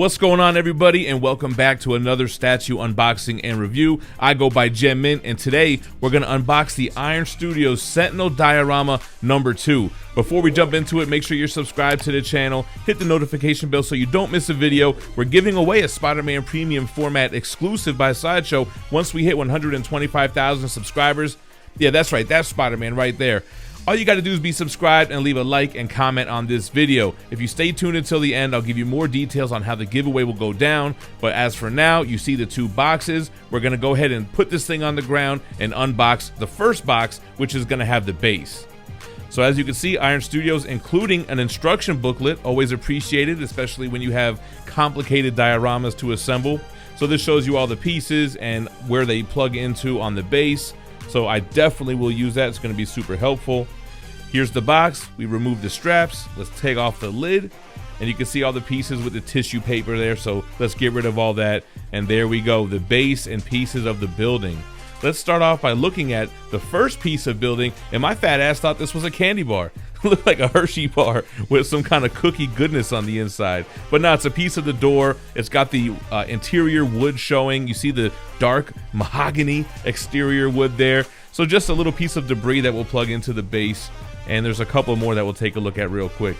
What's going on, everybody, and welcome back to another statue unboxing and review. I go by Gambit, and today we're going to unbox the Iron Studios Sentinel Diorama number 2. Before we jump into it, make sure you're subscribed to the channel, hit the notification bell so you don't miss a video. We're giving away a Spider-Man Premium format exclusive by Sideshow once we hit 125,000 subscribers. Yeah, that's right, that's Spider-Man right there. All you got to do is be subscribed and leave a like and comment on this video. If you stay tuned until the end, I'll give you more details on how the giveaway will go down. But as for now, you see the 2 boxes. We're going to go ahead and put this thing on the ground and unbox the first box, which is going to have the base. So as you can see, Iron Studios, including an instruction booklet, always appreciated, especially when you have complicated dioramas to assemble. So this shows you all the pieces and where they plug into on the base. So I definitely will use that. It's going to be super helpful. Here's the box. We remove the straps. Let's take off the lid. And you can see all the pieces with the tissue paper there. So let's get rid of all that. And there we go, the base and pieces of the building. Let's start off by looking at the first piece of building. And my fat ass thought this was a candy bar. It looked like a Hershey bar with some kind of cookie goodness on the inside. But no, it's a piece of the door. It's got the interior wood showing. You see the dark mahogany exterior wood there. So just a little piece of debris that will plug into the base. And there's a couple more that we'll take a look at real quick.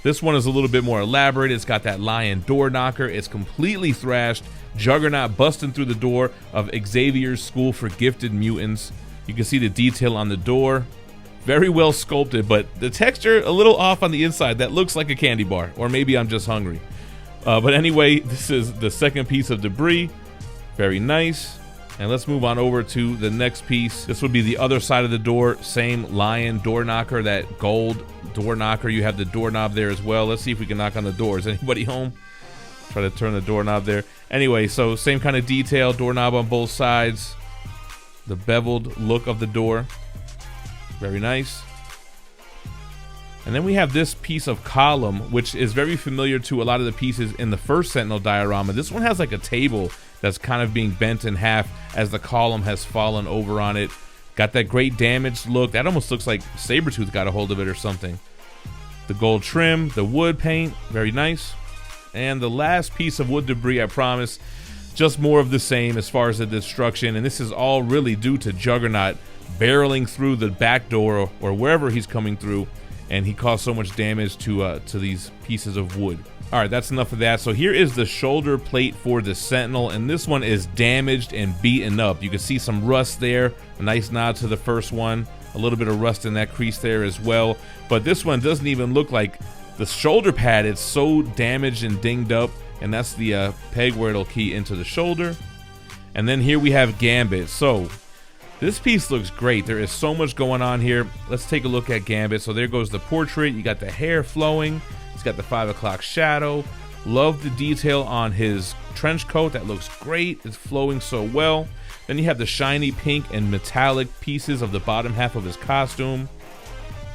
This one is a little bit more elaborate. It's got that lion door knocker. It's completely thrashed. Juggernaut busting through the door of Xavier's School for Gifted Mutants. You can see the detail on the door. Very well sculpted, but the texture a little off on the inside. That looks like a candy bar, or maybe I'm just hungry. But anyway, this is the second piece of debris. Very nice. And let's move on over to the next piece. This would be the other side of the door. Same lion door knocker, that gold door knocker. You have the doorknob there as well. Let's see if we can knock on the door. Is anybody home? Try to turn the doorknob there. Anyway, so same kind of detail, doorknob on both sides. The beveled look of the door. Very nice. And then we have this piece of column, which is very familiar to a lot of the pieces in the first Sentinel diorama. This one has like a table that's kind of being bent in half as the column has fallen over on it. Got that great damaged look. That almost looks like Sabretooth got a hold of it or something. The gold trim, the wood paint, very nice. And the last piece of wood debris, I promise, just more of the same as far as the destruction. And this is all really due to Juggernaut barreling through the back door or wherever he's coming through, and he caused so much damage to these pieces of wood. All right, that's enough of that. So here is the shoulder plate for the Sentinel, and this one is damaged and beaten up. You can see some rust there. A nice nod to the first one. A little bit of rust in that crease there as well. But this one doesn't even look like the shoulder pad. It's so damaged and dinged up, and that's the peg where it'll key into the shoulder. And then here we have Gambit. So this piece looks great. There is so much going on here. Let's take a look at Gambit. So there goes the portrait. You got the hair flowing. He's got the 5 o'clock shadow. Love the detail on his trench coat. That looks great. It's flowing so well. Then you have the shiny pink and metallic pieces of the bottom half of his costume.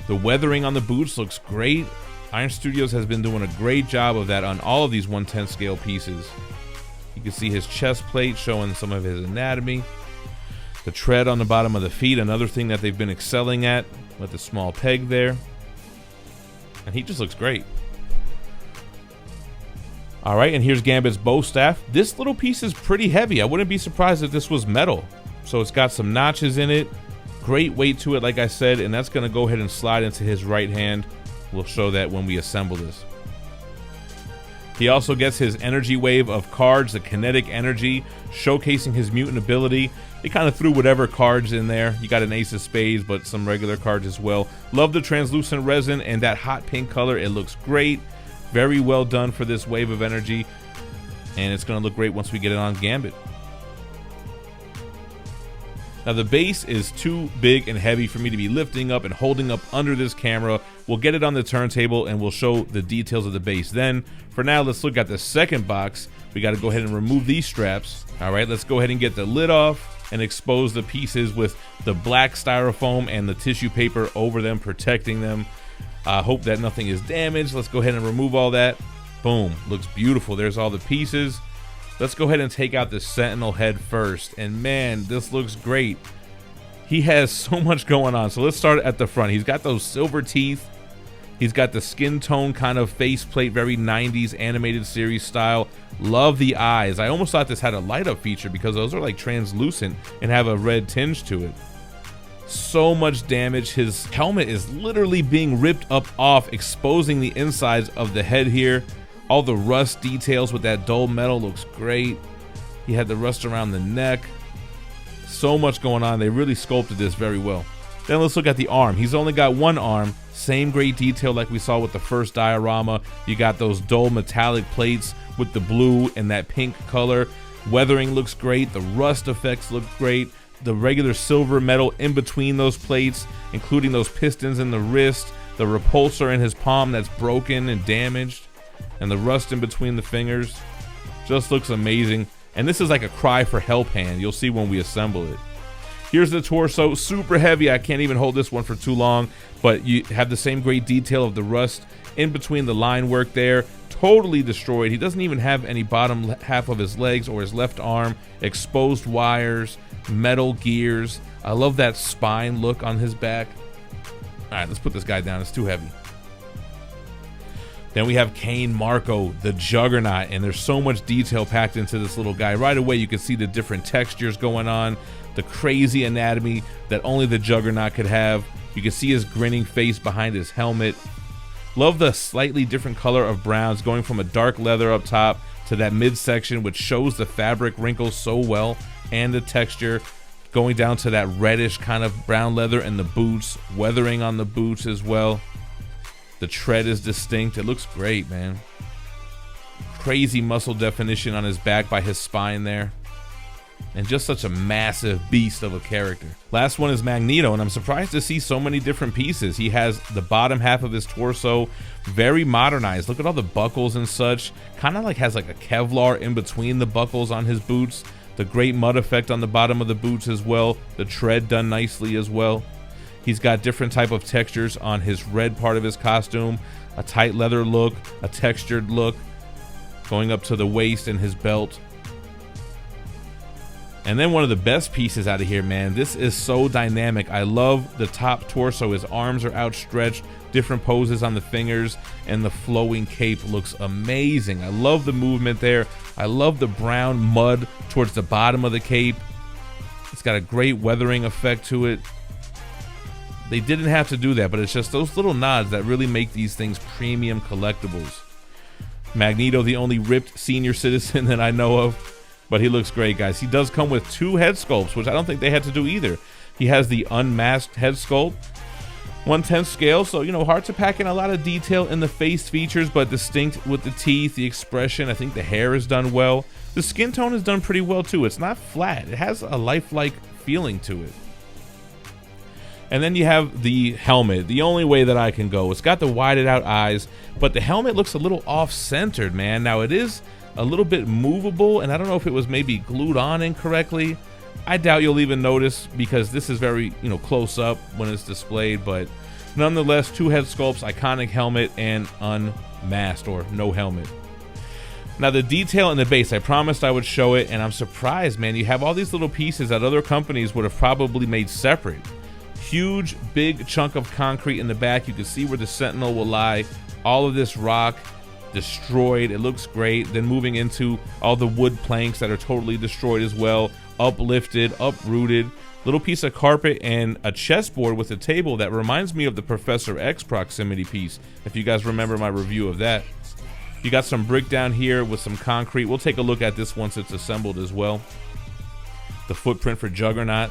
The weathering on the boots looks great. Iron Studios has been doing a great job of that on all of these 1/10 scale pieces. You can see his chest plate showing some of his anatomy. The tread on the bottom of the feet, another thing that they've been excelling at with the small peg there. And he just looks great. All right, and here's Gambit's bow staff. This little piece is pretty heavy. I wouldn't be surprised if this was metal. So it's got some notches in it. Great weight to it, like I said, and that's gonna go ahead and slide into his right hand. We'll show that when we assemble this. He also gets his energy wave of cards, the kinetic energy, showcasing his mutant ability. They kind of threw whatever cards in there. You got an ace of spades, but some regular cards as well. Love the translucent resin and that hot pink color. It looks great. Very well done for this wave of energy. And it's going to look great once we get it on Gambit. Now the base is too big and heavy for me to be lifting up and holding up under this camera. We'll get it on the turntable and we'll show the details of the base then. For now, let's look at the second box. We got to go ahead and remove these straps. All right, let's go ahead and get the lid off and expose the pieces with the black styrofoam and the tissue paper over them, protecting them. Hope that nothing is damaged. Let's go ahead and remove all that. Boom, looks beautiful. There's all the pieces. Let's go ahead and take out the Sentinel head first. And man, this looks great. He has so much going on. So let's start at the front. He's got those silver teeth. He's got the skin tone kind of faceplate, very 90s animated series style. Love the eyes. I almost thought this had a light up feature because those are like translucent and have a red tinge to it. So much damage. His helmet is literally being ripped up off, exposing the insides of the head here. All the rust details with that dull metal looks great. He had the rust around the neck. So much going on. They really sculpted this very well. Then let's look at the arm. He's only got one arm. Same great detail like we saw with the first diorama. You got those dull metallic plates with the blue and that pink color. Weathering looks great. The rust effects look great. The regular silver metal in between those plates, including those pistons in the wrist, the repulsor in his palm that's broken and damaged, and the rust in between the fingers. Just looks amazing. And this is like a cry for help hand. You'll see when we assemble it. Here's the torso, super heavy. I can't even hold this one for too long, but you have the same great detail of the rust in between the line work there. Totally destroyed. He doesn't even have any bottom half of his legs or his left arm. Exposed wires, metal gears. I love that spine look on his back. All right, let's put this guy down. It's too heavy. Then we have Cain Marko, the Juggernaut, and there's so much detail packed into this little guy. Right away, you can see the different textures going on, the crazy anatomy that only the Juggernaut could have. You can see his grinning face behind his helmet. Love the slightly different color of browns, going from a dark leather up top to that midsection, which shows the fabric wrinkles so well, and the texture going down to that reddish kind of brown leather in the boots, weathering on the boots as well. The tread is distinct. It looks great, man. Crazy muscle definition on his back by his spine there. And just such a massive beast of a character. Last one is Magneto, and I'm surprised to see so many different pieces. He has the bottom half of his torso very modernized. Look at all the buckles and such. Kind of like has like a Kevlar in between the buckles on his boots. The great mud effect on the bottom of the boots as well. The tread done nicely as well. He's got different type of textures on his red part of his costume. A tight leather look, a textured look, going up to the waist and his belt. And then one of the best pieces out of here, man. This is so dynamic. I love the top torso. His arms are outstretched, different poses on the fingers, and the flowing cape looks amazing. I love the movement there. I love the brown mud towards the bottom of the cape. It's got a great weathering effect to it. They didn't have to do that, but it's just those little nods that really make these things premium collectibles. Magneto, the only ripped senior citizen that I know of, but he looks great, guys. He does come with 2 head sculpts, which I don't think they had to do either. He has the unmasked head sculpt, 1/10 scale, so, you know, hard to pack in a lot of detail in the face features, but distinct with the teeth, the expression. I think the hair is done well. The skin tone is done pretty well, too. It's not flat. It has a lifelike feeling to it. And then you have the helmet, the only way that I can go. It's got the widened out eyes, but the helmet looks a little off-centered, man. Now, it is a little bit movable, and I don't know if it was maybe glued on incorrectly. I doubt you'll even notice because this is very, you know, close up when it's displayed, but nonetheless, 2 head sculpts, iconic helmet, and unmasked or no helmet. Now, the detail in the base, I promised I would show it, and I'm surprised, man. You have all these little pieces that other companies would have probably made separate. Huge, big chunk of concrete in the back. You can see where the Sentinel will lie. All of this rock destroyed. It looks great. Then moving into all the wood planks that are totally destroyed as well. Uplifted, uprooted. Little piece of carpet and a chessboard with a table that reminds me of the Professor X proximity piece, if you guys remember my review of that. You got some brick down here with some concrete. We'll take a look at this once it's assembled as well. The footprint for Juggernaut.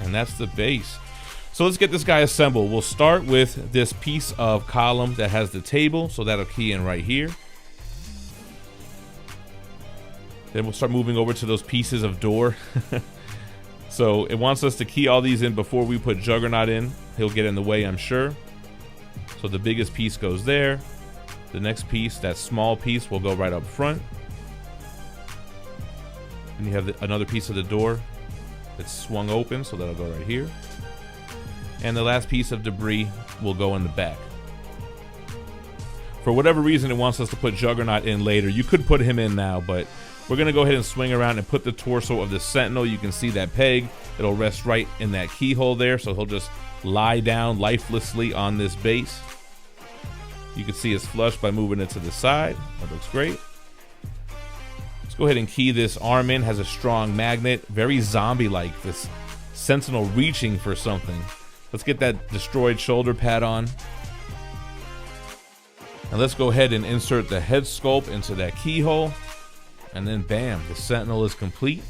And that's the base. So let's get this guy assembled. We'll start with this piece of column that has the table, so that'll key in right here. Then we'll start moving over to those pieces of door. So it wants us to key all these in before we put Juggernaut in. He'll get in the way, I'm sure. So the biggest piece goes there. The next piece, that small piece, will go right up front. And you have another piece of the door that's swung open, so that'll go right here. And the last piece of debris will go in the back. For whatever reason, it wants us to put Juggernaut in later. You could put him in now, but we're going to go ahead and swing around and put the torso of the Sentinel. You can see that peg. It'll rest right in that keyhole there, so he'll just lie down lifelessly on this base. You can see it's flush by moving it to the side. That looks great. Let's go ahead and key this arm in. Has a strong magnet, very zombie-like. This Sentinel reaching for something. Let's get that destroyed shoulder pad on. And let's go ahead and insert the head sculpt into that keyhole. And then bam, the Sentinel is complete.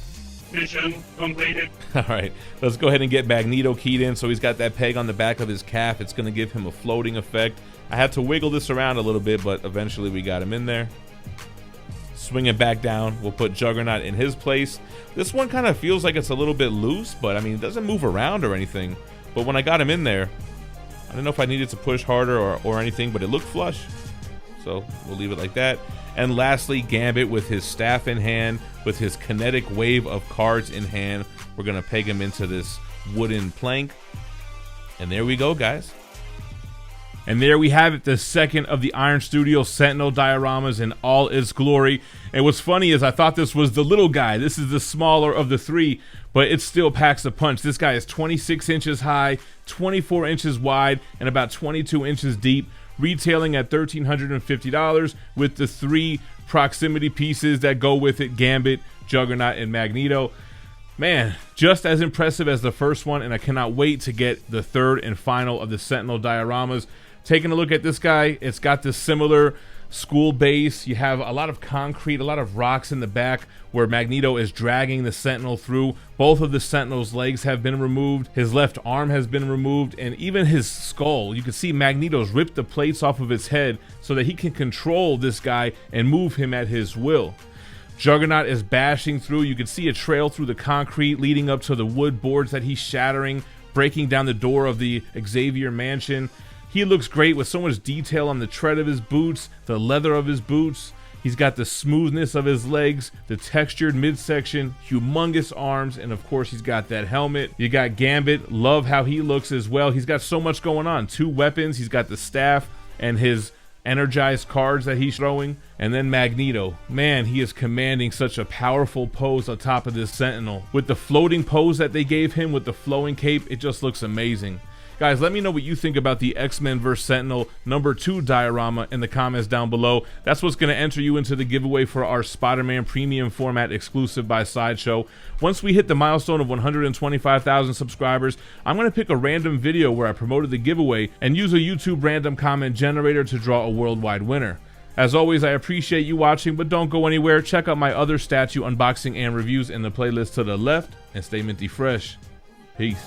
Mission completed. All right, let's go ahead and get Magneto keyed in. So he's got that peg on the back of his calf. It's going to give him a floating effect. I had to wiggle this around a little bit, but eventually we got him in there. Swing it back down. We'll put Juggernaut in his place. This one kind of feels like it's a little bit loose, but I mean, it doesn't move around or anything. But when I got him in there, I don't know if I needed to push harder or anything, but it looked flush. So we'll leave it like that. And lastly, Gambit with his staff in hand, with his kinetic wave of cards in hand. We're going to peg him into this wooden plank. And there we go, guys. And there we have it, the second of the Iron Studio Sentinel dioramas in all its glory. And what's funny is I thought this was the little guy. This is the smaller of the three, but it still packs a punch. This guy is 26 inches high, 24 inches wide, and about 22 inches deep, retailing at $1,350 with the 3 proximity pieces that go with it: Gambit, Juggernaut, and Magneto. Man, just as impressive as the first one, and I cannot wait to get the third and final of the Sentinel dioramas. Taking a look at this guy, it's got this similar school base. You have a lot of concrete, a lot of rocks in the back where Magneto is dragging the Sentinel through. Both of the Sentinel's legs have been removed. His left arm has been removed, and even his skull. You can see Magneto's ripped the plates off of his head so that he can control this guy and move him at his will. Juggernaut is bashing through. You can see a trail through the concrete leading up to the wood boards that he's shattering, breaking down the door of the Xavier mansion. He looks great with so much detail on the tread of his boots, the leather of his boots. He's got the smoothness of his legs, the textured midsection, humongous arms, and of course he's got that helmet. You got Gambit. Love how he looks as well. He's got so much going on. 2 weapons. He's got the staff and his energized cards that he's throwing. And then Magneto. Man, he is commanding such a powerful pose on top of this Sentinel. With the floating pose that they gave him with the flowing cape, it just looks amazing. Guys, let me know what you think about the X-Men vs. Sentinel #2 diorama in the comments down below. That's what's going to enter you into the giveaway for our Spider-Man Premium Format exclusive by Sideshow. Once we hit the milestone of 125,000 subscribers, I'm going to pick a random video where I promoted the giveaway and use a YouTube random comment generator to draw a worldwide winner. As always, I appreciate you watching, but don't go anywhere. Check out my other statue unboxing and reviews in the playlist to the left, and stay minty fresh. Peace.